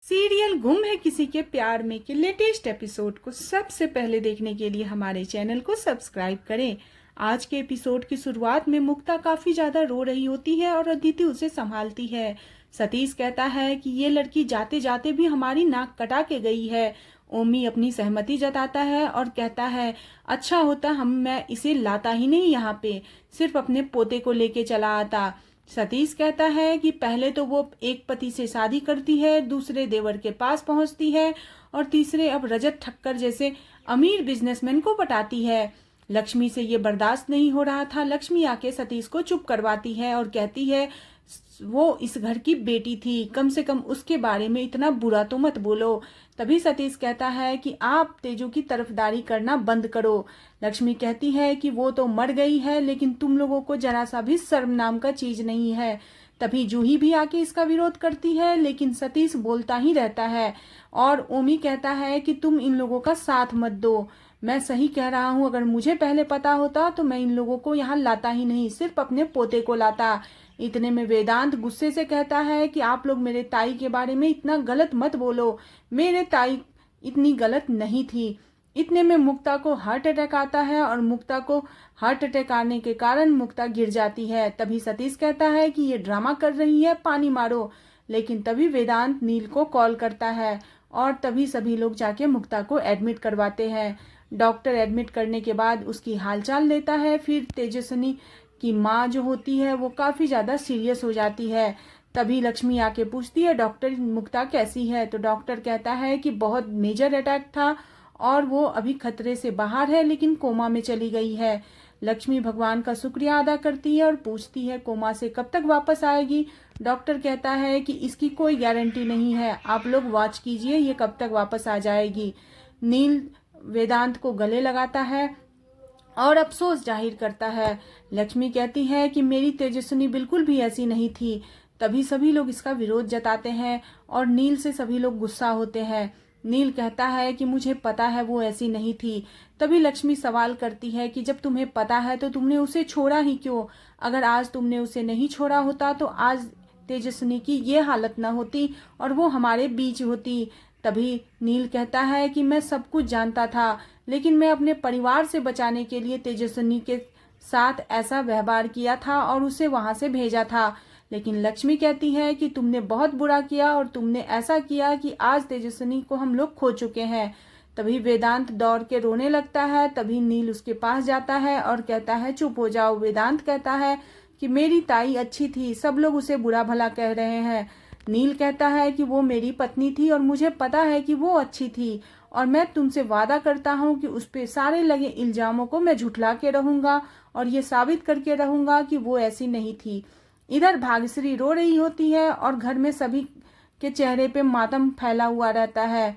Serial गुम है किसी के प्यार में के लेटेस्ट एपिसोड को सबसे पहले देखने के लिए हमारे चैनल को सब्सक्राइब करें। आज के एपिसोड की शुरुआत में मुक्ता काफी ज्यादा रो रही होती है और अदिति उसे संभालती है। सतीश कहता है कि ये लड़की जाते जाते भी हमारी नाक कटा के गई है। ओमी अपनी सहमति जताता है और कहता है अच्छा होता मैं इसे लाता ही नहीं यहाँ पे, सिर्फ अपने पोते को लेके चला आता। सतीश कहता है कि पहले तो वो एक पति से शादी करती है, दूसरे देवर के पास पहुंचती है और तीसरे अब रजत ठक्कर जैसे अमीर बिजनेसमैन को पटाती है। लक्ष्मी से ये बर्दाश्त नहीं हो रहा था। लक्ष्मी आके सतीश को चुप करवाती है और कहती है वो इस घर की बेटी थी, कम से कम उसके बारे में इतना बुरा तो मत बोलो। तभी सतीश कहता है कि आप तेजू की तरफदारी करना बंद करो। लक्ष्मी कहती है कि वो तो मर गई है, लेकिन तुम लोगों को जरा सा भी शर्म नाम का चीज नहीं है। तभी जूही भी आके इसका विरोध करती है, लेकिन सतीश बोलता ही रहता है और ओमी कहता है कि तुम इन लोगों का साथ मत दो। मैं सही कह रहा हूँ, अगर मुझे पहले पता होता तो मैं इन लोगों को यहाँ लाता ही नहीं, सिर्फ अपने पोते को लाता। इतने में वेदांत गुस्से से कहता है कि आप लोग मेरे ताई के बारे में इतना गलत मत बोलो, मेरे ताई इतनी गलत नहीं थी। इतने में मुक्ता को हार्ट अटैक आता है और मुक्ता को हार्ट अटैक आने के कारण मुक्ता गिर जाती है। तभी सतीश कहता है कि ये ड्रामा कर रही है, पानी मारो। लेकिन तभी वेदांत नील को कॉल करता है और तभी सभी लोग जाके मुक्ता को एडमिट करवाते हैं। डॉक्टर एडमिट करने के बाद उसकी हालचाल लेता है। फिर तेजस्विनी की माँ जो होती है वो काफी ज्यादा सीरियस हो जाती है। तभी लक्ष्मी आके पूछती है डॉक्टर मुक्ता कैसी है, तो डॉक्टर कहता है कि बहुत मेजर अटैक था और वो अभी खतरे से बाहर है, लेकिन कोमा में चली गई है। लक्ष्मी भगवान का शुक्रिया अदा करती है और पूछती है कोमा से कब तक वापस आएगी। डॉक्टर कहता है कि इसकी कोई गारंटी नहीं है, आप लोग वॉच कीजिए ये कब तक वापस आ जाएगी। नील वेदांत को गले लगाता है और अफसोस जाहिर करता है। लक्ष्मी कहती है कि मेरी तेजस्विनी बिल्कुल भी ऐसी नहीं थी। तभी सभी लोग इसका विरोध जताते हैं और नील से सभी लोग गुस्सा होते हैं। नील कहता है कि मुझे पता है वो ऐसी नहीं थी। तभी लक्ष्मी सवाल करती है कि जब तुम्हें पता है तो तुमने उसे छोड़ा ही क्यों? अगर आज तुमने उसे नहीं छोड़ा होता तो आज तेजस्विनी की ये हालत न होती और वो हमारे बीच होती। तभी नील कहता है कि मैं सब कुछ जानता था, लेकिन मैं अपने परिवार से बचाने के लिए तेजस्विनी के साथ ऐसा व्यवहार किया था और उसे वहां से भेजा था। लेकिन लक्ष्मी कहती है कि तुमने बहुत बुरा किया और तुमने ऐसा किया कि आज तेजस्विनी को हम लोग खो चुके हैं। तभी वेदांत दौड़ के रोने लगता है। तभी नील उसके पास जाता है और कहता है चुप हो जाओ। वेदांत कहता है कि मेरी ताई अच्छी थी, सब लोग उसे बुरा भला कह रहे हैं। नील कहता है कि वो मेरी पत्नी थी और मुझे पता है कि वो अच्छी थी और मैं तुमसे वादा करता हूँ कि उस पे सारे लगे इल्जामों को मैं झुठला के रहूंगा और ये साबित करके रहूंगा कि वो ऐसी नहीं थी। इधर भाग्यश्री रो रही होती है और घर में सभी के चेहरे पे मातम फैला हुआ रहता है।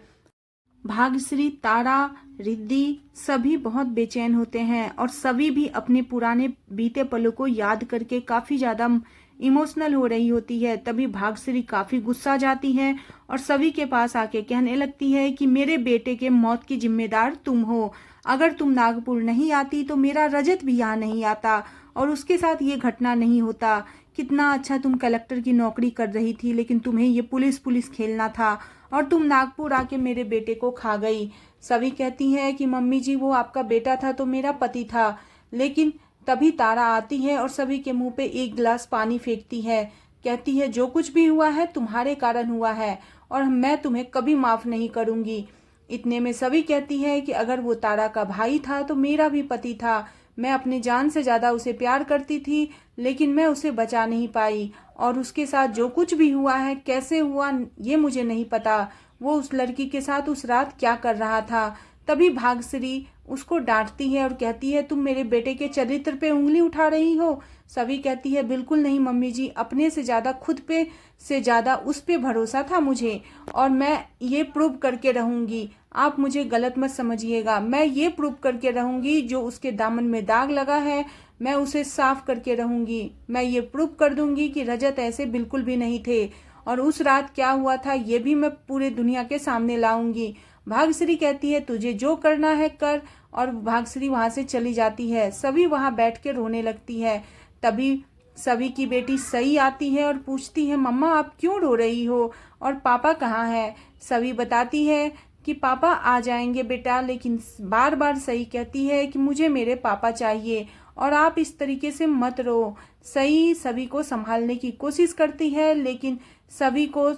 भाग्यश्री, तारा, रिद्धि सभी बहुत बेचैन होते हैं और सभी भी अपने पुराने बीते पलों को याद करके काफी ज्यादा इमोशनल हो रही होती है। तभी भाग्यश्री काफी गुस्सा जाती है और सभी के पास आके कहने लगती है कि मेरे बेटे के मौत की जिम्मेदार तुम हो। अगर तुम नागपुर नहीं आती तो मेरा रजत भी यहाँ नहीं आता और उसके साथ ये घटना नहीं होता। कितना अच्छा तुम कलेक्टर की नौकरी कर रही थी, लेकिन तुम्हें ये पुलिस पुलिस खेलना था और तुम नागपुर आके मेरे बेटे को खा गई। सभी कहती हैं कि मम्मी जी वो आपका बेटा था तो मेरा पति था। लेकिन तभी तारा आती है और सभी के मुंह पे एक गिलास पानी फेंकती है। कहती है जो कुछ भी हुआ है तुम्हारे कारण हुआ है और मैं तुम्हें कभी माफ नहीं करूंगी। इतने में सभी कहती है कि अगर वो तारा का भाई था तो मेरा भी पति था। मैं अपनी जान से ज्यादा उसे प्यार करती थी, लेकिन मैं उसे बचा नहीं पाई और उसके साथ जो कुछ भी हुआ है कैसे हुआ ये मुझे नहीं पता। वो उस लड़की के साथ उस रात क्या कर रहा था। तभी भाग्यश्री उसको डांटती है और कहती है तुम मेरे बेटे के चरित्र पे उंगली उठा रही हो। सभी कहती है बिल्कुल नहीं मम्मी जी, अपने से ज्यादा खुद पे से ज्यादा उस पे भरोसा था मुझे और मैं ये प्रूव करके रहूंगी। आप मुझे गलत मत समझिएगा, मैं ये प्रूव करके रहूंगी जो उसके दामन में दाग लगा है मैं उसे साफ करके रहूंगी। मैं ये प्रूव कर दूंगी कि रजत ऐसे बिल्कुल भी नहीं थे और उस रात क्या हुआ था ये भी मैं पूरे दुनिया के सामने लाऊंगी। भाग्यश्री कहती है तुझे जो करना है कर और भाग्यश्री वहां से चली जाती है। सभी वहां बैठ के रोने लगती है। तभी सभी की बेटी सई आती है और पूछती है, मम्मा आप क्यों रो रही हो और पापा कहाँ है। सभी बताती है कि पापा आ जाएंगे बेटा, लेकिन बार बार सई कहती है कि मुझे मेरे पापा चाहिए और आप इस तरीके से मत रो। सई सभी को संभालने की कोशिश करती है, लेकिन सभी को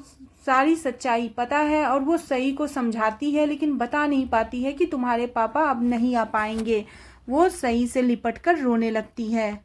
सारी सच्चाई पता है और वो सई को समझाती है, लेकिन बता नहीं पाती है कि तुम्हारे पापा अब नहीं आ पाएंगे। वो सई से लिपटकर रोने लगती है।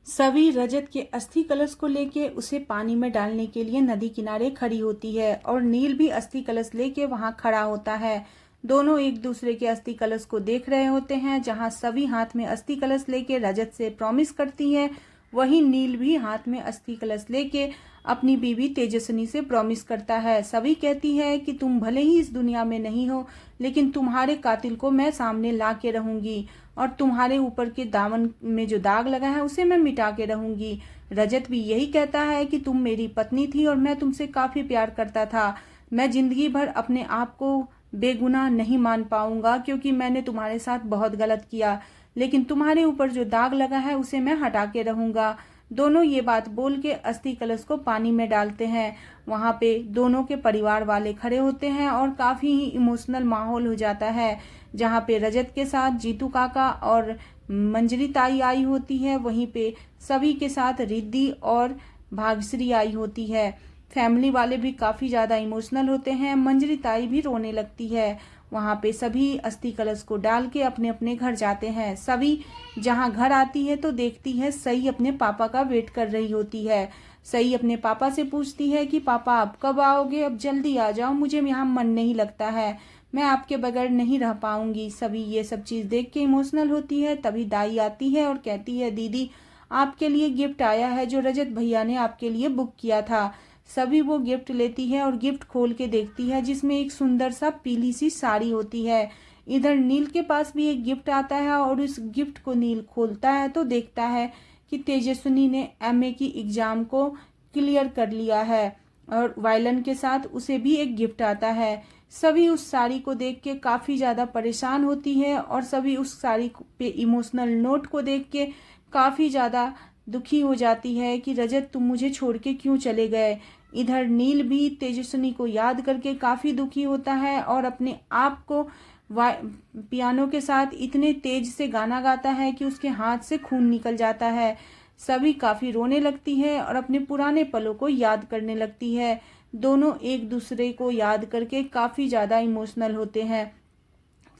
सभी रजत के अस्थि कलश को लेके उसे पानी में डालने के लिए नदी किनारे खड़ी होती है और नील भी अस्थि कलश लेके वहां खड़ा होता है। दोनों एक दूसरे के अस्थि कलश को देख रहे होते हैं। जहां सभी हाथ में अस्थि कलश लेके रजत से प्रॉमिस करती है, वहीं नील भी हाथ में अस्थि कलश लेके अपनी बीवी तेजस्विनी से प्रॉमिस करता है। सभी कहती है कि तुम भले ही इस दुनिया में नहीं हो, लेकिन तुम्हारे कातिल को मैं सामने ला के रहूंगी और तुम्हारे ऊपर के दामन में जो दाग लगा है उसे मैं मिटा के रहूंगी। रजत भी यही कहता है कि तुम मेरी पत्नी थी और मैं तुमसे काफी प्यार करता था। मैं जिंदगी भर अपने आप को बेगुनाह नहीं मान पाऊंगा, क्योंकि मैंने तुम्हारे साथ बहुत गलत किया, लेकिन तुम्हारे ऊपर जो दाग लगा है उसे मैं हटा के रहूंगा। दोनों ये बात बोल के अस्थि कलश को पानी में डालते हैं। वहां पे दोनों के परिवार वाले खड़े होते हैं और काफी ही इमोशनल माहौल हो जाता है। जहाँ पे रजत के साथ जीतू काका और मंजरी ताई आई होती है, वहीं पे सभी के साथ रिद्धि और भाग्यश्री आई होती है। फैमिली वाले भी काफी ज्यादा इमोशनल होते हैं। मंजरी ताई भी रोने लगती है। वहां पे सभी अस्थि कलश को डाल के अपने अपने घर जाते हैं। सभी जहां घर आती है तो देखती है सई अपने पापा का वेट कर रही होती है। सई अपने पापा से पूछती है कि पापा अब कब आओगे, अब जल्दी आ जाओ, मुझे यहाँ मन नहीं लगता है, मैं आपके बगैर नहीं रह पाऊंगी। सभी ये सब चीज देख के इमोशनल होती है। तभी दाई आती है और कहती है, दीदी आपके लिए गिफ्ट आया है जो रजत भैया ने आपके लिए बुक किया था। सभी वो गिफ्ट लेती है और गिफ्ट खोल के देखती है, जिसमें एक सुंदर सा पीली सी साड़ी होती है। इधर नील के पास भी एक गिफ्ट आता है और उस गिफ्ट को नील खोलता है तो देखता है कि तेजस्विनी ने एमए की एग्जाम को क्लियर कर लिया है और वायलन के साथ उसे भी एक गिफ्ट आता है। सभी उस साड़ी को देख के काफी ज्यादा परेशान होती है और सभी उस साड़ी पे इमोशनल नोट को देख के काफी ज्यादा दुखी हो जाती है कि रजत तुम मुझे छोड़ के क्यों चले गए। इधर नील भी तेजस्विनी को याद करके काफी दुखी होता है और अपने आप को पियानो के साथ इतने तेज से गाना गाता है कि उसके हाथ से खून निकल जाता है। सभी काफी रोने लगती है और अपने पुराने पलों को याद करने लगती है। दोनों एक दूसरे को याद करके काफी ज्यादा इमोशनल होते हैं।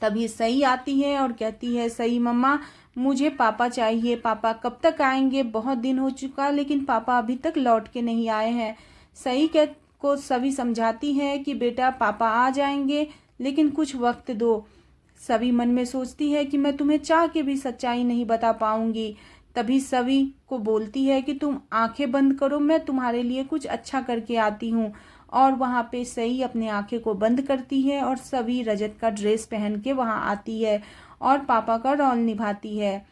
तभी सई आती है और कहती है, सई मम्मा मुझे पापा चाहिए, पापा कब तक आएंगे, बहुत दिन हो चुका लेकिन पापा अभी तक लौट के नहीं आए हैं। सई को सभी समझाती है कि बेटा पापा आ जाएंगे, लेकिन कुछ वक्त दो। सभी मन में सोचती है कि मैं तुम्हें चाह के भी सच्चाई नहीं बता पाऊंगी। तभी सभी को बोलती है कि तुम आंखें बंद करो, मैं तुम्हारे लिए कुछ अच्छा करके आती हूँ। और वहां पे सई अपने आंखें को बंद करती है और सभी रजत का ड्रेस पहन के वहां आती है और पापा का रोल निभाती है।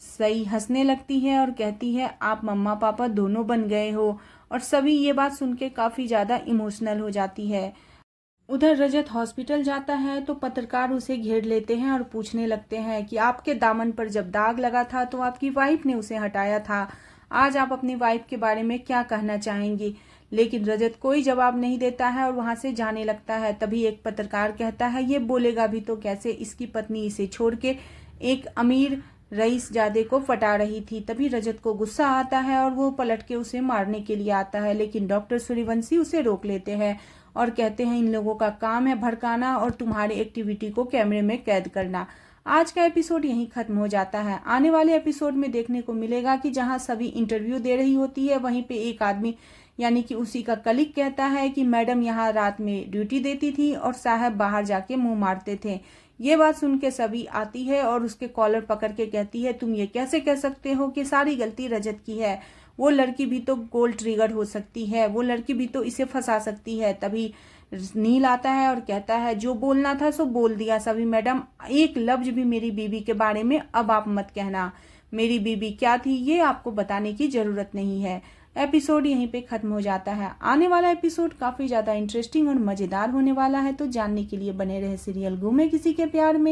सई हंसने लगती है और कहती है, आप मम्मा पापा दोनों बन गए हो। और सभी ये बात सुन के काफी ज्यादा इमोशनल हो जाती है। उधर रजत हॉस्पिटल जाता है तो पत्रकार उसे घेर लेते हैं और पूछने लगते हैं कि आपके दामन पर जब दाग लगा था तो आपकी वाइफ ने उसे हटाया था, आज आप अपनी वाइफ के बारे में क्या कहना चाहेंगी। लेकिन रजत कोई जवाब नहीं देता है और वहां से जाने लगता है। तभी एक पत्रकार कहता है, ये बोलेगा भी तो कैसे, इसकी पत्नी इसे छोड़ के एक अमीर रईस जादे को पटा रही थी। तभी रजत को गुस्सा आता है और वो पलट के उसे मारने के लिए आता है, लेकिन डॉक्टर सूर्यवंशी उसे रोक लेते हैं और कहते हैं, इन लोगों का काम है भड़काना और तुम्हारी एक्टिविटी को कैमरे में कैद करना। आज का एपिसोड यहीं खत्म हो जाता है। आने वाले एपिसोड में देखने को मिलेगा कि जहां सभी इंटरव्यू दे रही होती है, वहीं पे एक आदमी यानी कि उसी का कलीग कहता है कि मैडम यहाँ रात में ड्यूटी देती थी और साहब बाहर जाके मुंह मारते थे। ये बात सुन के सभी आती है और उसके कॉलर पकड़ के कहती है, तुम ये कैसे कह सकते हो कि सारी गलती रजत की है, वो लड़की भी तो गोल्ड ट्रिगर हो सकती है, वो लड़की भी तो इसे फंसा सकती है। तभी नील आता है और कहता है, जो बोलना था सो बोल दिया सभी मैडम, एक लफ्ज भी मेरी बीबी के बारे में अब आप मत कहना। मेरी बीबी क्या थी ये आपको बताने की जरूरत नहीं है। एपिसोड यहीं पे खत्म हो जाता है। आने वाला एपिसोड काफी ज्यादा इंटरेस्टिंग और मजेदार होने वाला है, तो जानने के लिए बने रहे सीरियल घूमे किसी के प्यार में।